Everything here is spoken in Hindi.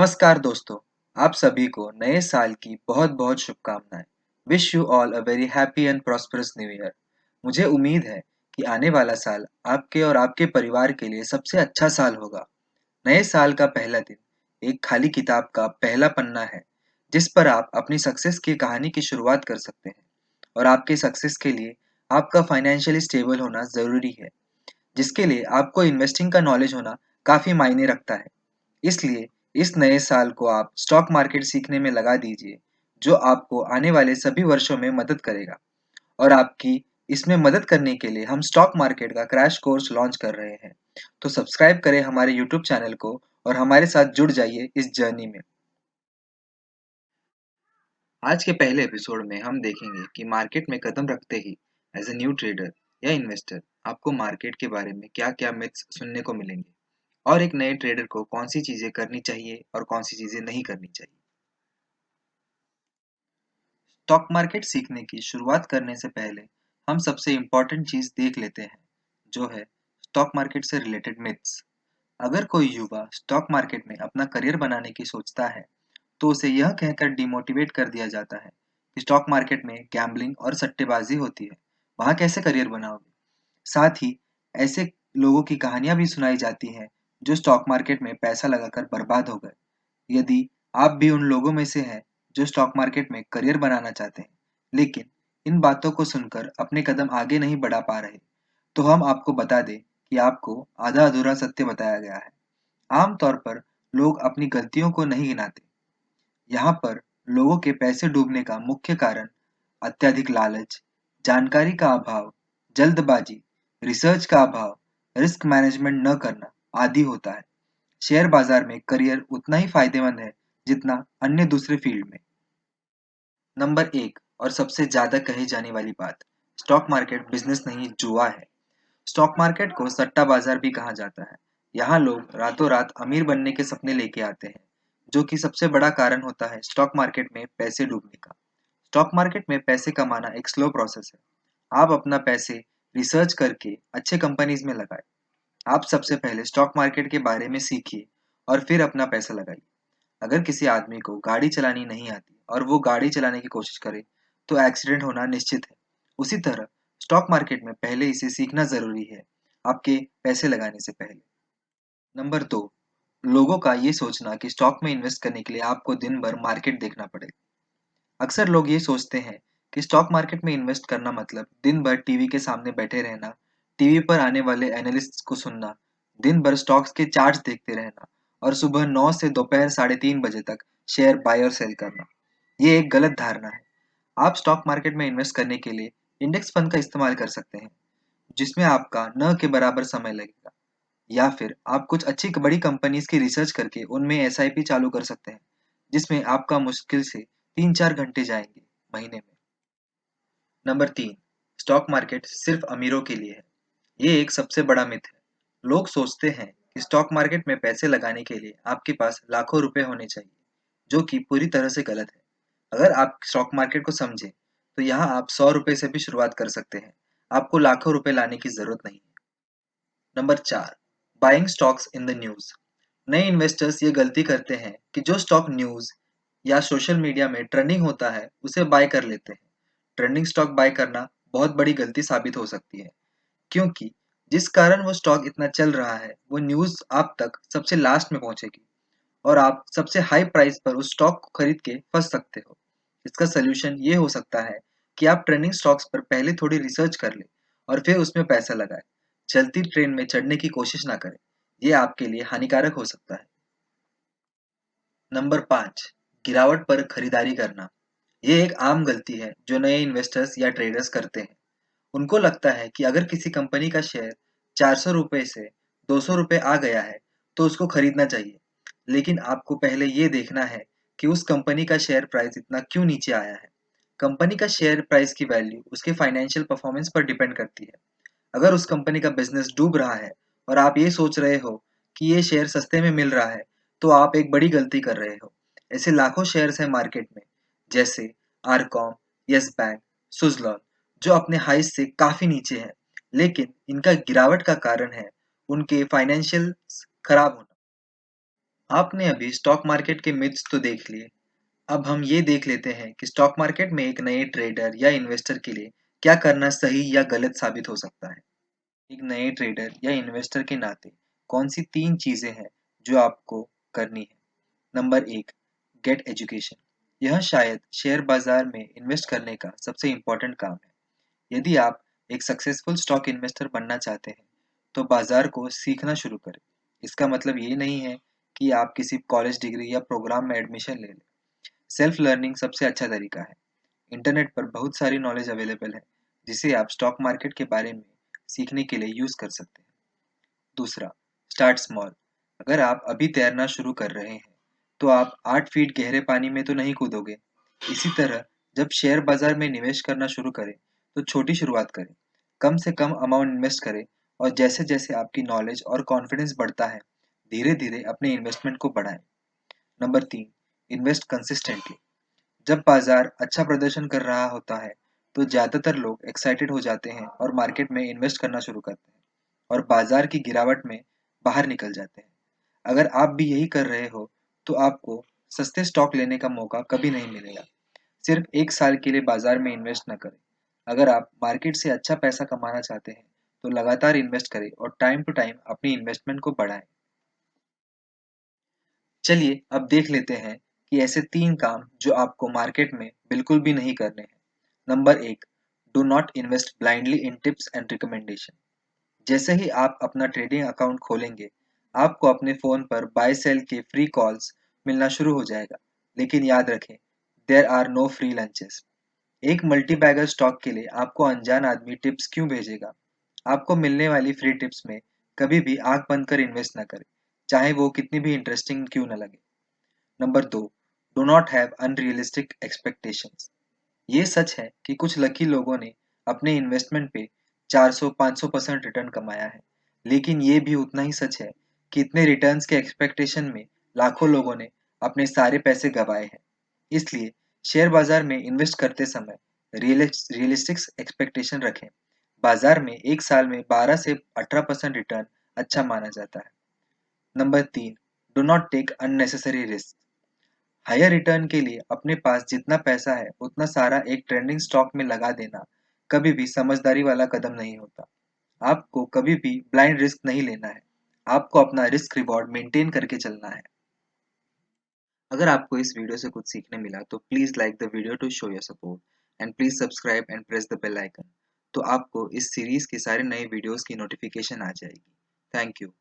नमस्कार दोस्तों, आप सभी को नए साल की बहुत-बहुत शुभकामनाएं। Wish you all a very happy and prosperous new year. मुझे उम्मीद है कि आने वाला साल आपके और आपके परिवार के लिए सबसे अच्छा साल होगा। नए साल का पहला दिन एक खाली किताब का पहला पन्ना है, जिस पर आप अपनी सक्सेस की कहानी की शुरुआत कर सकते हैं। और आपके सक्सेस के लिए आपका फाइनेंशियली स्टेबल होना ज़रूरी है, जिसके लिए आपको इन्वेस्टिंग का नॉलेज होना काफ़ी मायने रखता है। इसलिए इस नए साल को आप स्टॉक मार्केट सीखने में लगा दीजिए, जो आपको आने वाले सभी वर्षों में मदद करेगा। और आपकी इसमें मदद करने के लिए हम स्टॉक मार्केट का क्रैश कोर्स लॉन्च कर रहे हैं। तो सब्सक्राइब करें हमारे यूट्यूब चैनल को और हमारे साथ जुड़ जाइए इस जर्नी में। आज के पहले एपिसोड में हम देखेंगे कि मार्केट में कदम रखते ही एज ए न्यू ट्रेडर या इन्वेस्टर आपको मार्केट के बारे में क्या-क्या मिथ्स सुनने को मिलेंगे और एक नए ट्रेडर को कौन सी चीजें करनी चाहिए और कौन सी चीजें नहीं करनी चाहिए। स्टॉक मार्केट सीखने की शुरुआत करने से पहले हम सबसे इम्पोर्टेंट चीज देख लेते हैं, जो है स्टॉक मार्केट से रिलेटेड मिथ्स। अगर कोई युवा स्टॉक मार्केट में अपना करियर बनाने की सोचता है, तो उसे यह कहकर डिमोटिवेट कर दिया जाता है कि स्टॉक मार्केट में गैम्बलिंग और सट्टेबाजी होती है, वहां कैसे करियर बनाओगे। साथ ही ऐसे लोगों की कहानियां भी सुनाई जाती हैं जो स्टॉक मार्केट में पैसा लगाकर बर्बाद हो गए। यदि आप भी उन लोगों में से हैं जो स्टॉक मार्केट में करियर बनाना चाहते हैं, लेकिन इन बातों को सुनकर अपने कदम आगे नहीं बढ़ा पा रहे, तो हम आपको बता दें कि आपको आधा अधूरा सत्य बताया गया है। आमतौर पर लोग अपनी गलतियों को नहीं गिनाते। यहाँ पर लोगों के पैसे डूबने का मुख्य कारण अत्यधिक लालच, जानकारी का अभाव, जल्दबाजी, रिसर्च का अभाव, रिस्क मैनेजमेंट न करना आदि होता है। शेयर बाजार में करियर उतना ही फायदेमंद है जितना अन्य दूसरे फील्ड में। नंबर एक और सबसे ज्यादा कही जाने वाली बात, स्टॉक मार्केट बिजनेस नहीं जुआ है। स्टॉक मार्केट को सट्टा बाजार भी कहा जाता है। यहाँ लोग रातों रात अमीर बनने के सपने लेके आते हैं, जो कि सबसे बड़ा कारण होता है स्टॉक मार्केट में पैसे डूबने का। स्टॉक मार्केट में पैसे कमाना एक स्लो प्रोसेस है। आप अपना पैसे रिसर्च करके अच्छे कंपनीज में लगाएं। आप सबसे पहले स्टॉक मार्केट के बारे में सीखिए और फिर अपना पैसा लगाइए। अगर किसी आदमी को गाड़ी चलानी नहीं आती और वो गाड़ी चलाने की कोशिश करे, तो एक्सीडेंट होना निश्चित है। उसी तरह स्टॉक मार्केट में पहले इसे सीखना जरूरी है, आपके पैसे लगाने से पहले। नंबर दो, लोगों का ये सोचना कि स्टॉक में इन्वेस्ट करने के लिए आपको दिन भर मार्केट देखना पड़ेगा। अक्सर लोग ये सोचते हैं कि स्टॉक मार्केट में इन्वेस्ट करना मतलब दिन भर टीवी के सामने बैठे रहना, टीवी पर आने वाले एनालिस्ट्स को सुनना, दिन भर स्टॉक्स के चार्ट्स देखते रहना और सुबह 9 से दोपहर 3:30 बजे तक शेयर बाय और सेल करना। ये एक गलत धारणा है। आप स्टॉक मार्केट में इन्वेस्ट करने के लिए इंडेक्स फंड का इस्तेमाल कर सकते हैं, जिसमें आपका न के बराबर समय लगेगा। या फिर आप कुछ अच्छी बड़ी कंपनीज की रिसर्च करके उनमें एसआईपी चालू कर सकते हैं, जिसमें आपका मुश्किल से 3-4 घंटे जाएंगे महीने में। नंबर तीन, स्टॉक मार्केट सिर्फ अमीरों के लिए है। ये एक सबसे बड़ा मिथ है। लोग सोचते हैं कि स्टॉक मार्केट में पैसे लगाने के लिए आपके पास लाखों रुपए होने चाहिए, जो कि पूरी तरह से गलत है। अगर आप स्टॉक मार्केट को समझें, तो यहाँ आप 100 रुपए से भी शुरुआत कर सकते हैं। आपको लाखों रुपए लाने की जरूरत नहीं है। नंबर चार, buying stocks in the news. नए इन्वेस्टर्स ये गलती करते हैं कि जो स्टॉक न्यूज या सोशल मीडिया में ट्रेंडिंग होता है, उसे बाय कर लेते हैं। ट्रेंडिंग स्टॉक बाय करना बहुत बड़ी गलती साबित हो सकती है, क्योंकि जिस कारण वो स्टॉक इतना चल रहा है, वो न्यूज आप तक सबसे लास्ट में पहुंचेगी और आप सबसे हाई प्राइस पर उस स्टॉक को खरीद के फंस सकते हो। इसका सोल्यूशन ये हो सकता है कि आप ट्रेंडिंग स्टॉक्स पर पहले थोड़ी रिसर्च कर लें और फिर उसमें पैसा लगाएं। चलती ट्रेन में चढ़ने की कोशिश ना करें, ये आपके लिए हानिकारक हो सकता है। नंबर पाँच, गिरावट पर खरीदारी करना। ये एक आम गलती है जो नए इन्वेस्टर्स या ट्रेडर्स करते हैं। उनको लगता है कि अगर किसी कंपनी का शेयर 400 रुपए से 200 रुपए आ गया है, तो उसको खरीदना चाहिए। लेकिन आपको पहले ये देखना है कि उस कंपनी का शेयर प्राइस इतना क्यों नीचे आया है। कंपनी का शेयर प्राइस की वैल्यू उसके फाइनेंशियल परफॉर्मेंस पर डिपेंड करती है। अगर उस कंपनी का बिजनेस डूब रहा है और आप ये सोच रहे हो कि ये शेयर सस्ते में मिल रहा है, तो आप एक बड़ी गलती कर रहे हो। ऐसे लाखों शेयर्स हैं मार्केट में, जैसे आरकॉम, यस बैंक, सुजलॉन, जो अपने हाइस से काफी नीचे हैं, लेकिन इनका गिरावट का कारण है उनके फाइनेंशियल खराब होना। आपने अभी स्टॉक मार्केट के मिथ्स तो देख लिए। अब हम ये देख लेते हैं कि स्टॉक मार्केट में एक नए ट्रेडर या इन्वेस्टर के लिए क्या करना सही या गलत साबित हो सकता है। एक नए ट्रेडर या इन्वेस्टर के नाते कौन सी 3 चीजें हैं जो आपको करनी है। Number 1, get education. यह शायद शेयर बाजार में इन्वेस्ट करने का सबसे इम्पोर्टेंट काम है। यदि आप एक सक्सेसफुल स्टॉक इन्वेस्टर बनना चाहते हैं, तो बाजार को सीखना शुरू करें। इसका मतलब ये नहीं है कि आप किसी कॉलेज डिग्री या प्रोग्राम में एडमिशन ले लें। सेल्फ लर्निंग सबसे अच्छा तरीका है। इंटरनेट पर बहुत सारी नॉलेज अवेलेबल है, जिसे आप स्टॉक मार्केट के बारे में सीखने के लिए यूज कर सकते हैं। दूसरा, स्टार्ट स्मॉल। अगर आप अभी तैरना शुरू कर रहे हैं, तो आप 8 फीट गहरे पानी में तो नहीं कूदोगे। इसी तरह जब शेयर बाजार में निवेश करना शुरू करें, तो छोटी शुरुआत करें। कम से कम अमाउंट इन्वेस्ट करें और जैसे-जैसे आपकी नॉलेज और कॉन्फिडेंस बढ़ता है, धीरे-धीरे अपने इन्वेस्टमेंट को बढ़ाएं। Number 3, invest consistently. जब बाजार अच्छा प्रदर्शन कर रहा होता है, तो ज़्यादातर लोग एक्साइटेड हो जाते हैं और मार्केट में इन्वेस्ट करना शुरू करते हैं और बाजार की गिरावट में बाहर निकल जाते हैं। अगर आप भी यही कर रहे हो, तो आपको सस्ते स्टॉक लेने का मौका कभी नहीं मिलेगा। सिर्फ 1 साल के लिए बाजार में इन्वेस्ट न करें। अगर आप मार्केट से अच्छा पैसा कमाना चाहते हैं, तो लगातार इन्वेस्ट करें और टाइम टू टाइम अपनी इन्वेस्टमेंट को बढ़ाएं। चलिए अब देख लेते हैं कि ऐसे 3 काम जो आपको मार्केट में बिल्कुल भी नहीं करने हैं। Number 1, do not invest blindly in tips and recommendation. जैसे ही आप अपना ट्रेडिंग अकाउंट खोलेंगे, आपको अपने फ़ोन पर बाय सेल के फ्री कॉल्स मिलना शुरू हो जाएगा। लेकिन याद रखें, there are no free lunches. एक मल्टी बैगर स्टॉक के लिए आपको अनजान आदमी टिप्स क्यों भेजेगा? आपको मिलने वाली फ्री टिप्स में कभी भी आंख बंद कर इन्वेस्ट ना करें, चाहे वो कितनी भी इंटरेस्टिंग क्यों न लगे। Number 2, do not have unrealistic expectations. ये सच है कि कुछ लकी लोगों ने अपने इन्वेस्टमेंट पे 400-500% रिटर्न कमाया है, लेकिन ये भी उतना ही सच है कि इतने रिटर्न्स के एक्सपेक्टेशन में लाखों लोगों ने अपने सारे पैसे गंवाए हैं। इसलिए शेयर बाजार में इन्वेस्ट करते समय रियलिस्टिक एक्सपेक्टेशन रखें। बाजार में एक साल में 12 से 18% रिटर्न अच्छा माना जाता है। Number 3, do not take unnecessary risk. Higher return के लिए अपने पास जितना पैसा है उतना सारा एक ट्रेंडिंग स्टॉक में लगा देना कभी भी समझदारी वाला कदम नहीं होता। आपको कभी भी ब्लाइंड रिस्क नहीं लेना है। आपको अपना रिस्क रिवॉर्ड मेंटेन करके चलना है। अगर आपको इस वीडियो से कुछ सीखने मिला तो please like the video to show your support and please subscribe and press the bell icon, तो आपको इस सीरीज के सारे नए वीडियोस की नोटिफिकेशन आ जाएगी। Thank you.